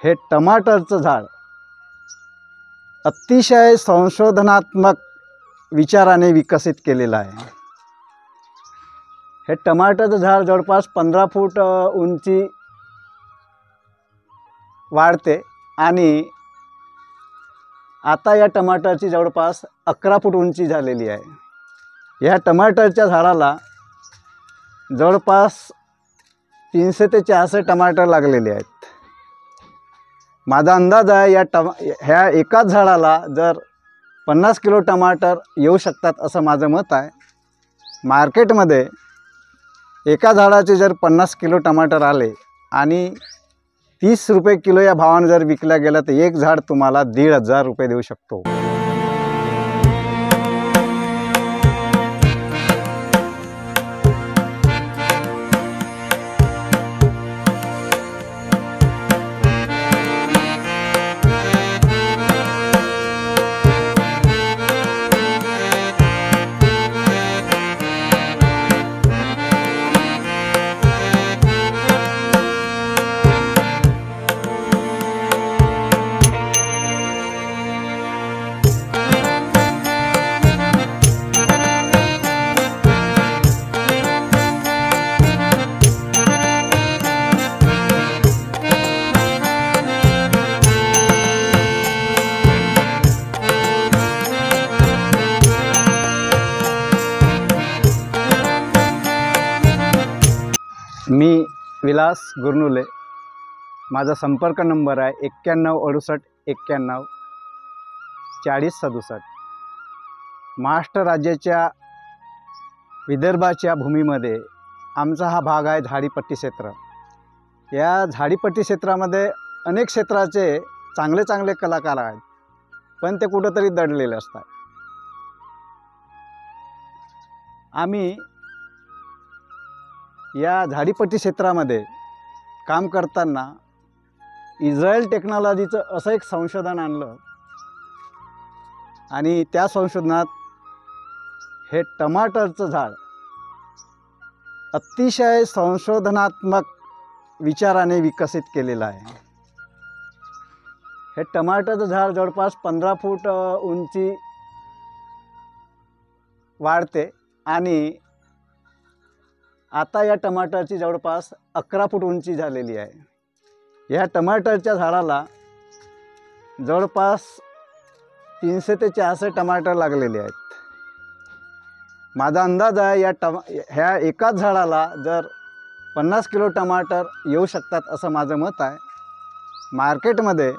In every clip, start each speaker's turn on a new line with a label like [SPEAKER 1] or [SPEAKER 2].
[SPEAKER 1] हे टमाटरचं झाड अतिशय संशोधनात्मक विचाराने विकसित केलेलं आहे। हे टमाटरचं झाड जवळपास 15 फूट उंची वाढते आणि आता या टमाटरची जवळपास 11 फूट उंची झालेली आहे। या टमाटरच्या झाडाला जवळपास 300 ते 400 टमाटर लागलेले आहेत। माझा अंदाज आहे ह्या एकाच झाडाला जर 50 किलो टमाटर येऊ शकतात असं माझं मत आहे। मार्केटमध्ये एका झाडाचे जर 50 किलो टमाटर आले आणि 30 रुपये किलो या भावाने जर विकला गेला तर एक झाड तुम्हाला 1,500 रुपये देऊ शकतो। मी विलास गुरनुले, माझा संपर्क नंबर आहे 91 68 91 40 67। महाराष्ट्र राज्याच्या विदर्भाच्या भूमीमध्ये आमचा हा भाग आहे झाडीपट्टी क्षेत्र। या झाडीपट्टी क्षेत्रामध्ये अनेक क्षेत्राचे चांगले चांगले कलाकार आहेत, पण ते कुठंतरी दडलेले असतात। आम्ही या झाडीपट्टी क्षेत्रामध्ये काम करताना इस्रायल टेक्नॉलॉजीचं असं एक संशोधन आणलं आणि त्या संशोधनात हे टमाटरचं झाड अतिशय संशोधनात्मक विचाराने विकसित केलेलं आहे। हे टमाटरचं झाड जवळपास 15 फूट उंची वाढते आणि आता या टमाटरची जवळपास 11 फूट उंची झालेली आहे। या टमाटरच्या झाडाला जवळपास 300 ते 400 टमाटर लागलेले आहेत। माझा अंदाज आहे ह्या एकाच झाडाला जर 50 किलो टमाटर येऊ शकतात असं माझं मत आहे। मार्केटमध्ये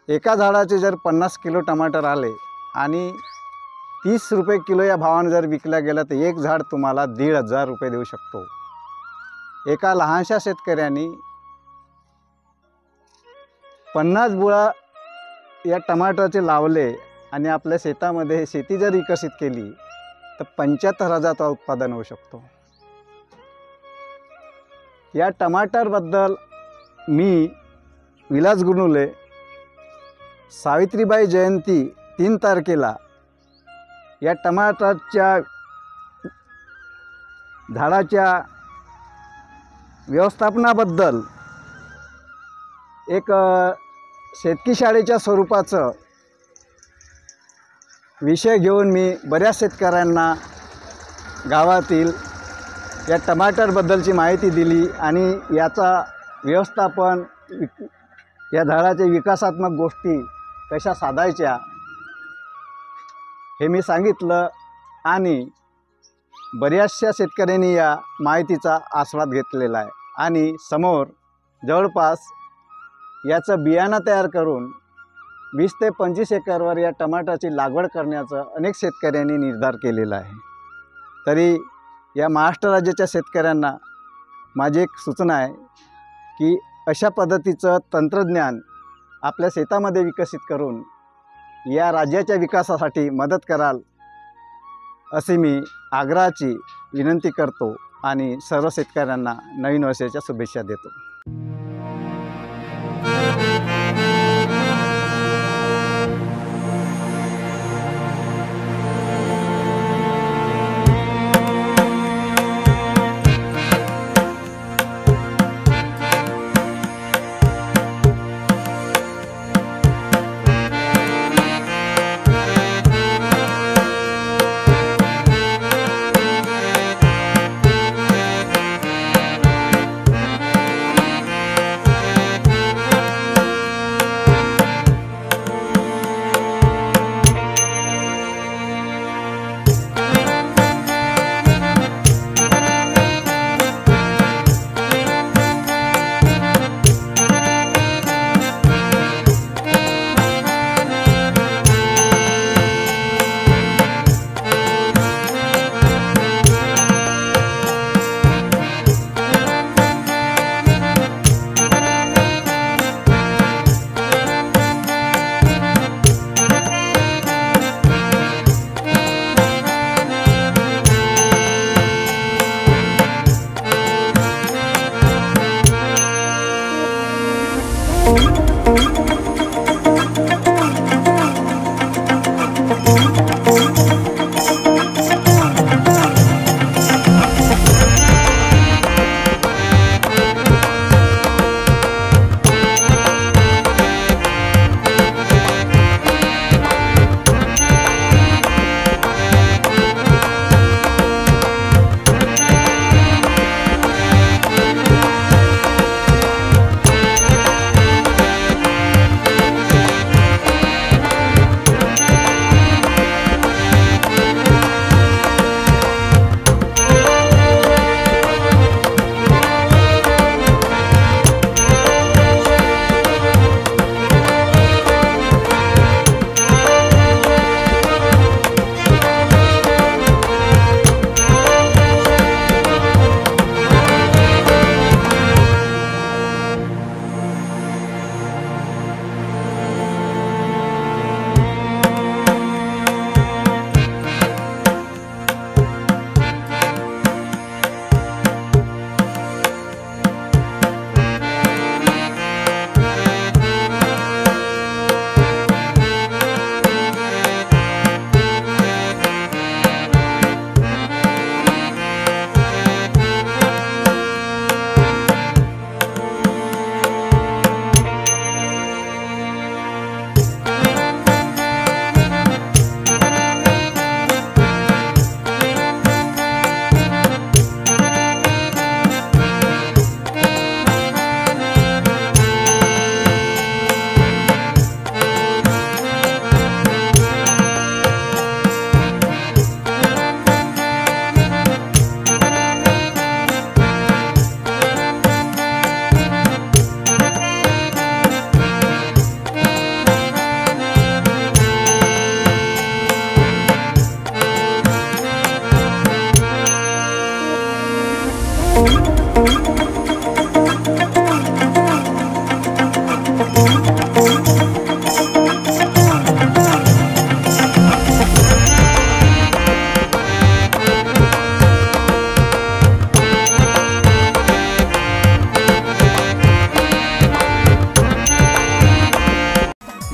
[SPEAKER 1] एका झाडाचे जर 50 किलो टमाटर आले आणि 30 रुपये किलो या भावाने जर विकला गेला तर एक झाड तुम्हाला 1,500 रुपये देऊ शकतो। एका लहानशा शेतकऱ्यांनी 50 बुळा या टमाटरचे लावले आणि आपल्या शेतामध्ये शेती जर विकसित केली तर 75,000चं उत्पादन होऊ शकतो। या टमाटरबद्दल मी विलास गुरनुले सावित्रीबाई जयंती 3 तारखेला या टमाटरच्या झाडाच्या व्यवस्थापनाबद्दल एक शेतकी शाळेच्या स्वरूपाचं विषय घेऊन मी बऱ्याच शेतकऱ्यांना गावातील या टमाटरबद्दलची माहिती दिली आणि याचा व्यवस्थापन या झाडाच्या विकासात्मक गोष्टी कशा साधायच्या हे मी सांगितलं आणि बऱ्याचशा शेतकऱ्यांनी या माहितीचा आस्वाद घेतलेला आहे आणि समोर जवळपास याचं बियाणं तयार करून 20 ते 25 एकरवर या टमाटरची लागवड करण्याचं अनेक शेतकऱ्यांनी निर्धार केलेला आहे। तरी या महाराष्ट्र राज्याच्या शेतकऱ्यांना माझी एक सूचना आहे की अशा पद्धतीचं तंत्रज्ञान आपल्या शेतामध्ये विकसित करून या राज्याच्या विकासासाठी मदत कराल अशी मी आग्रहाची विनंती करतो आणि सर्व शेतकऱ्यांना नवीन वर्षाच्या शुभेच्छा देतो।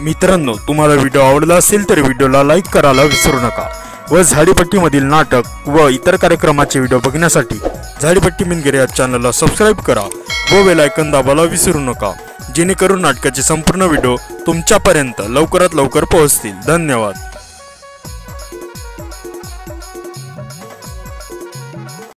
[SPEAKER 2] मित्रांनो, तुम्हाला व्हिडिओ आवडला असेल तर व्हिडिओला लाईक करायला विसरू नका व झाडीपट्टीमधील नाटक व इतर कार्यक्रमाचे व्हिडिओ बघण्यासाठी झाडीपट्टी मिनगिरे या चॅनलला सबस्क्राईब करा व बेल आयकॉन दाबायला विसरू नका, जेणेकरून नाटकाचे संपूर्ण व्हिडिओ तुमच्यापर्यंत लवकरात लवकर पोहोचतील। धन्यवाद।